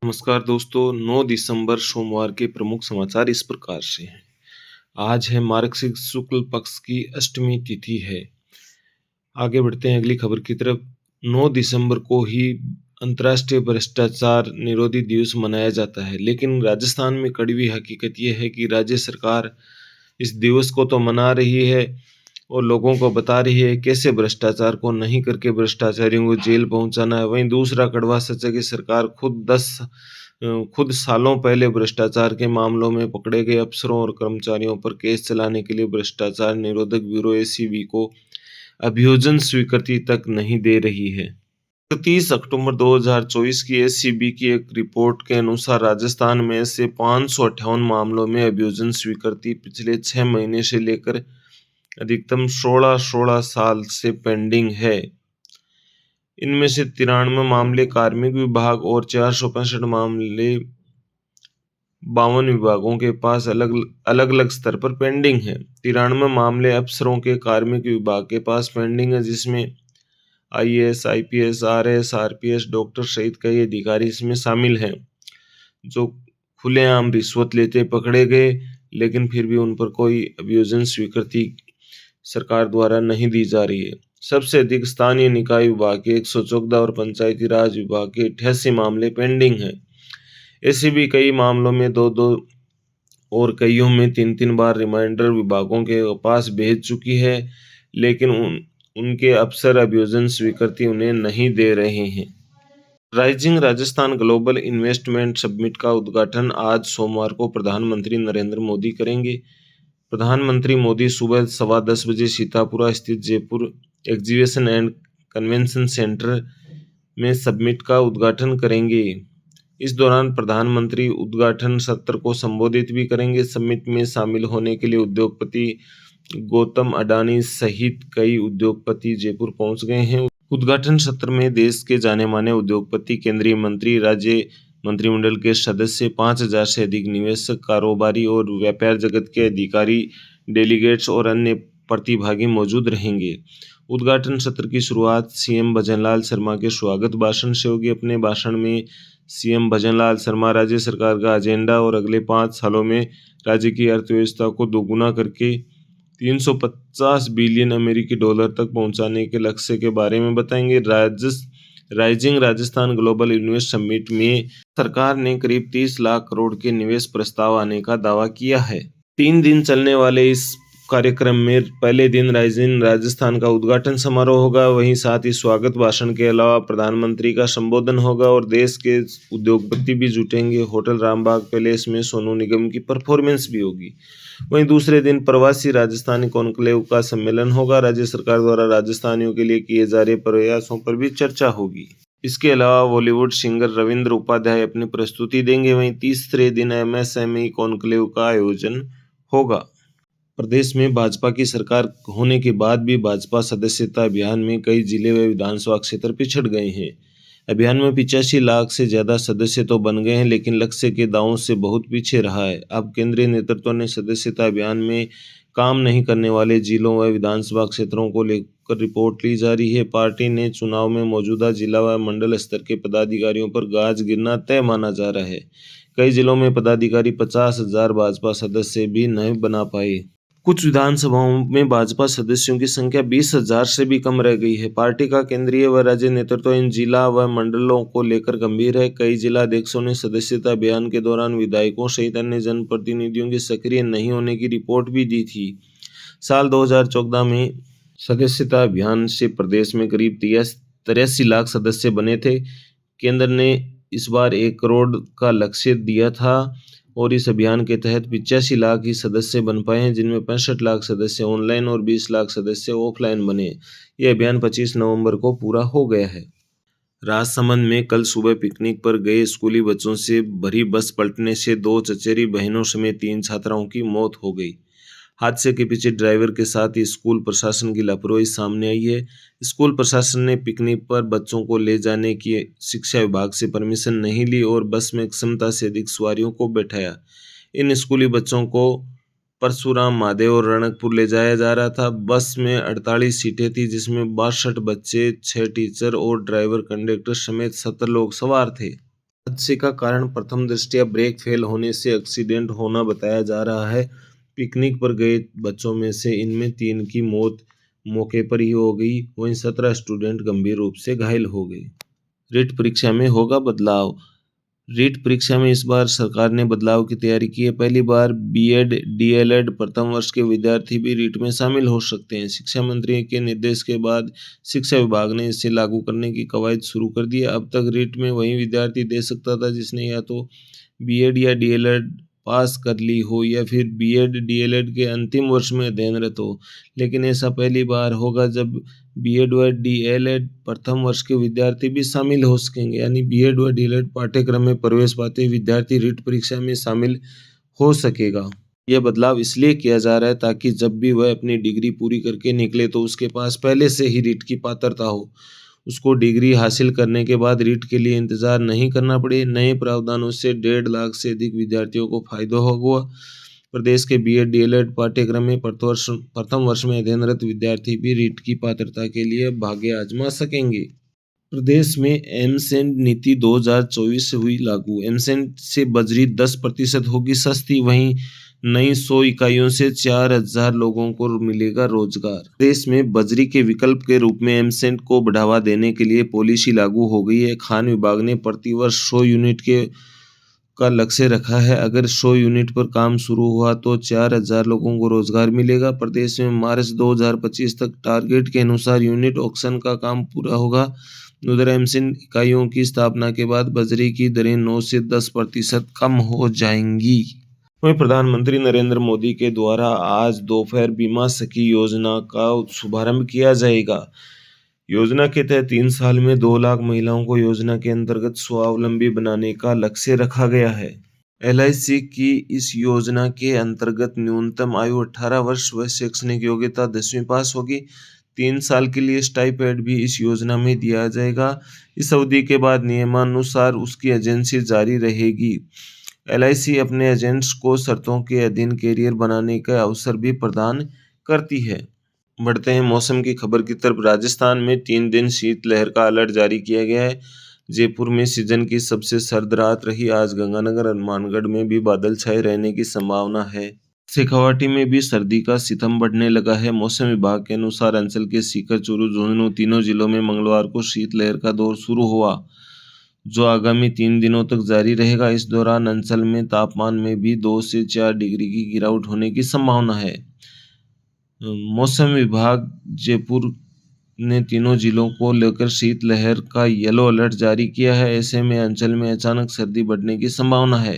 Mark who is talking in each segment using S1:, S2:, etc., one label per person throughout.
S1: नमस्कार दोस्तों, 9 दिसंबर सोमवार के प्रमुख समाचार इस प्रकार से हैं। आज है मार्गशीर्ष शुक्ल पक्ष की अष्टमी तिथि है। आगे बढ़ते हैं अगली खबर की तरफ। 9 दिसंबर को ही अंतर्राष्ट्रीय भ्रष्टाचार निरोधी दिवस मनाया जाता है, लेकिन राजस्थान में कड़वी हकीकत यह है कि राज्य सरकार इस दिवस को तो मना रही है और लोगों को बता रही है कैसे भ्रष्टाचार को नहीं करके भ्रष्टाचारियों को जेल पहुंचाना है। वहीं दूसरा कड़वा सच है कि सरकार खुद सालों पहले भ्रष्टाचार के मामलों में पकड़े गए अफसरों और कर्मचारियों पर केस चलाने के लिए भ्रष्टाचार निरोधक ब्यूरो एसीबी को अभियोजन स्वीकृति तक नहीं दे रही है। 30 अक्टूबर 2024 की एसीबी की एक रिपोर्ट के अनुसार राजस्थान में से 558 मामलों में अभियोजन स्वीकृति पिछले 6 महीने से लेकर अधिकतम 16 साल से पेंडिंग है। इनमें से 93 मामले कार्मिक विभाग और 465 मामले 52 विभागों के पास अलग अलग स्तर पर पेंडिंग है। 93 मामले अफसरों के कार्मिक विभाग के पास पेंडिंग है, जिसमें IAS, IPS, RS, RPS, doctor सहित कई अधिकारी इसमें शामिल हैं, जो खुलेआम रिश्वत लेते पकड़े गए, लेकिन फिर भी उन पर कोई अभियोजन स्वीकृति सरकार द्वारा नहीं दी जा रही है। सबसे अधिक स्थानीय निकाय विभाग के 114 और पंचायती राज विभाग के 88 मामले पेंडिंग हैं। ऐसे भी कई मामलों में 2-2 और कईयों में 3-3 बार रिमाइंडर विभागों के पास भेज चुकी है, लेकिन उनके अफसर अभियोजन स्वीकृति उन्हें नहीं दे रहे हैं। Rising Rajasthan global investment summit का उद्घाटन आज सोमवार को प्रधानमंत्री नरेंद्र मोदी करेंगे। प्रधानमंत्री मोदी सुबह 10:15 बजे सीतापुरा स्थित Jaipur exhibition and convention centre में समिट का उद्घाटन करेंगे। इस दौरान प्रधानमंत्री उद्घाटन सत्र को संबोधित भी करेंगे। समिट में शामिल होने के लिए उद्योगपति गौतम अडानी सहित कई उद्योगपति जयपुर पहुंच गए हैं। उद्घाटन सत्र में देश के जाने माने उद्योगपति, केंद्रीय मंत्री, राज्य मंत्रिमंडल के सदस्य, 5000 से अधिक निवेशक, कारोबारी और व्यापार जगत के अधिकारी, डेलीगेट्स और अन्य प्रतिभागी मौजूद रहेंगे। उद्घाटन सत्र की शुरुआत सीएम भजनलाल शर्मा के स्वागत भाषण से होगी। अपने भाषण में सीएम भजनलाल शर्मा राज्य सरकार का एजेंडा और अगले 5 सालों में राज्य की अर्थव्यवस्था को दोगुना करके 350 बिलियन अमेरिकी डॉलर तक पहुंचाने के लक्ष्य के बारे में बताएंगे। Rising Rajasthan global invest summit में सरकार ने करीब 30 लाख करोड़ के निवेश प्रस्ताव आने का दावा किया है। 3 दिन चलने वाले इस कार्यक्रम में पहले दिन राइजिंग राजस्थान का उद्घाटन समारोह होगा, वहीं साथ ही स्वागत भाषण के अलावा प्रधानमंत्री का संबोधन होगा और देश के उद्योगपति भी जुटेंगे। होटल रामबाग पैलेस में सोनू निगम की परफॉर्मेंस भी होगी। वहीं दूसरे दिन प्रवासी राजस्थानी कॉन्क्लेव का सम्मेलन होगा। राज्य सरकार द्वारा राजस्थानियों के लिए किए जा रहे प्रयासों पर भी चर्चा होगी। इसके अलावा बॉलीवुड सिंगर रविंद्र उपाध्याय अपनी प्रस्तुति देंगे। वहीं तीसरे दिन एमएसएमई कॉन्क्लेव का आयोजन होगा। प्रदेश में भाजपा की सरकार होने के बाद भी भाजपा सदस्यता अभियान में कई जिले व विधानसभा क्षेत्र पिछड़ गए हैं। अभियान में 85 लाख से ज्यादा सदस्य तो बन गए हैं, लेकिन लक्ष्य के दावों से बहुत पीछे रहा है। अब केंद्रीय नेतृत्व ने सदस्यता अभियान में काम नहीं करने वाले जिलों व विधानसभा क्षेत्रों को लेकर रिपोर्ट ली जा रही है। पार्टी ने चुनाव में मौजूदा जिला व मंडल स्तर के पदाधिकारियों पर गाज गिरना तय माना जा रहा है। कई जिलों में पदाधिकारी 50,000 भाजपा सदस्य भी नहीं बना पाए। कुछ विधानसभाओं में भाजपा सदस्यों की संख्या 20,000 से भी कम रह गई है। पार्टी का केंद्रीय व राज्य नेतृत्व इन जिला व मंडलों को लेकर गंभीर है। कई जिला अध्यक्षों ने सदस्यता अभियान के दौरान विधायकों सहित अन्य जनप्रतिनिधियों के सक्रिय नहीं होने की रिपोर्ट भी दी थी। साल 2014 में सदस्यता अभियान से प्रदेश में करीब 83 लाख सदस्य बने थे। केंद्र ने इस बार 1 करोड़ का लक्ष्य दिया था और इस अभियान के तहत 85 लाख ही सदस्य बन पाए हैं, जिनमें 65 लाख सदस्य ऑनलाइन और 20 लाख सदस्य ऑफलाइन बने। यह अभियान 25 नवंबर को पूरा हो गया है। राजसमंद में कल सुबह पिकनिक पर गए स्कूली बच्चों से भरी बस पलटने से 2 चचेरी बहनों समेत 3 छात्राओं की मौत हो गई। हादसे के पीछे ड्राइवर के साथ ही स्कूल प्रशासन की लापरवाही सामने आई है। स्कूल प्रशासन ने पिकनिक पर बच्चों को ले जाने की शिक्षा विभाग से परमिशन नहीं ली और बस में क्षमता से अधिक सवारियों को बैठाया। इन स्कूली बच्चों को परशुराम, महादेव और रणकपुर ले जाया जा रहा था। बस में 48 सीटें थी, जिसमें 62 बच्चे, 6 टीचर और ड्राइवर कंडक्टर समेत 70 लोग सवार थे। हादसे का कारण प्रथम दृष्टया ब्रेक फेल होने से एक्सीडेंट होना बताया जा रहा है। पिकनिक पर गए बच्चों में से इनमें 3 की मौत मौके पर ही हो गई, वहीं 17 स्टूडेंट गंभीर रूप से घायल हो गए। रीट परीक्षा में होगा बदलाव। रीट परीक्षा में इस बार सरकार ने बदलाव की तैयारी की है। पहली बार बीएड, डीएलएड प्रथम वर्ष के विद्यार्थी भी रीट में शामिल हो सकते हैं। शिक्षा मंत्री के निर्देश के बाद शिक्षा विभाग ने इसे लागू करने की कवायद शुरू कर दी है। अब तक रीट में वही विद्यार्थी दे सकता था जिसने या तो बीएड या डीएलएड पास कर ली हो या फिर बीएड डीएलएड के अंतिम वर्ष में अध्ययनरत हो, लेकिन ऐसा पहली बार होगा जब बीएड व डीएलएड प्रथम वर्ष के विद्यार्थी भी शामिल हो सकेंगे। यानी बीएड व डीएलएड पाठ्यक्रम में प्रवेश पाते विद्यार्थी रीट परीक्षा में शामिल हो सकेगा। यह बदलाव इसलिए किया जा रहा है ताकि जब भी वह अपनी डिग्री पूरी करके निकले तो उसके पास पहले से ही रीट की पात्रता हो, उसको डिग्री हासिल करने के बाद रीट के लिए इंतजार नहीं करना पड़े। नए प्रावधानों से 1.5 लाख से अधिक विद्यार्थियों को फायदा होगा। प्रदेश के बीएड डीएलएड पाठ्यक्रम में प्रथम वर्ष में अध्ययनरत विद्यार्थी भी रीट की पात्रता के लिए भाग्य आजमा सकेंगे। प्रदेश में एमसेंट नीति 2024 से हुई लागू। एमसेंट से बजरी 10% होगी सस्ती, वहीं नई 100 इकाइयों से 4,000 लोगों को मिलेगा रोजगार। देश में बजरी के विकल्प के रूप में एमसेंट को बढ़ावा देने के लिए पॉलिसी लागू हो गई है। खान विभाग ने प्रतिवर्ष 100 यूनिट का लक्ष्य रखा है। अगर 100 यूनिट पर काम शुरू हुआ तो 4,000 लोगों को रोजगार मिलेगा। प्रदेश में मार्च 2025 तक टारगेट के अनुसार यूनिट ऑक्शन का काम पूरा होगा। उधर एमसेंट इकाइयों की स्थापना के बाद बजरी की दरें 9 से 10% कम हो जाएंगी। वहीं प्रधानमंत्री नरेंद्र मोदी के द्वारा आज दोपहर बीमा सखी योजना का शुभारंभ किया जाएगा। योजना के तहत 3 साल में 2 लाख महिलाओं को योजना के अंतर्गत स्वावलंबी बनाने का लक्ष्य रखा गया है। एलआईसी की इस योजना के अंतर्गत न्यूनतम आयु 18 वर्ष व शैक्षणिक योग्यता 10वीं पास होगी। 3 साल के लिए स्टाइपेंड भी इस योजना में दिया जाएगा। इस अवधि के बाद नियमानुसार उसकी एजेंसी जारी रहेगी। एलआईसी अपने एजेंट्स को शर्तों के अधीन कैरियर बनाने का अवसर भी प्रदान करती है। बढ़ते हैं मौसम की खबर की तरफ। राजस्थान में 3 दिन शीतलहर का अलर्ट जारी किया गया है। जयपुर में सीजन की सबसे सर्द रात रही। आज गंगानगर, हनुमानगढ़ में भी बादल छाए रहने की संभावना है। शेखावाटी में भी सर्दी का सितम बढ़ने लगा है। मौसम विभाग के अनुसार अंचल के सीकर, चूरू, झुंझुनू तीनों जिलों में मंगलवार को शीतलहर का दौर शुरू हुआ, जो आगामी 3 दिनों तक जारी रहेगा। इस दौरान अंचल में तापमान में भी 2 से 4 डिग्री की गिरावट होने की संभावना है। मौसम विभाग जयपुर ने तीनों जिलों को लेकर शीतलहर का येलो अलर्ट जारी किया है। ऐसे में अंचल में अचानक सर्दी बढ़ने की संभावना है।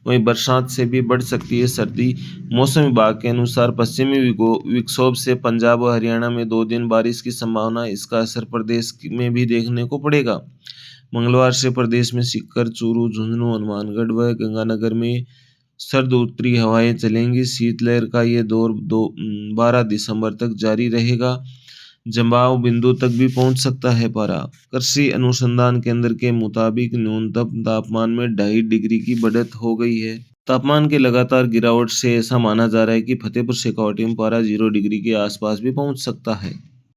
S1: वहीं बरसात से भी बढ़ सकती है सर्दी। मौसम विभाग के अनुसार पश्चिमी विक्षोभ से पंजाब और हरियाणा में 2 दिन बारिश की संभावना है। इसका असर प्रदेश में भी देखने को पड़ेगा। मंगलवार से प्रदेश में सीकर, चूरू, झुंझुनू, हनुमानगढ़ व गंगानगर में सर्द उत्तरी हवाएं चलेंगी। शीतलहर का ये दौर 12 दिसंबर तक जारी रहेगा। जमाव बिंदु तक भी पहुंच सकता है पारा। कृषि अनुसंधान केंद्र के मुताबिक न्यूनतम तापमान में 2.5 डिग्री की बढ़त हो गई है। तापमान के लगातार गिरावट से ऐसा माना जा रहा है कि फतेहपुर शेखावाटी में पारा 0 डिग्री के आसपास भी पहुंच सकता है।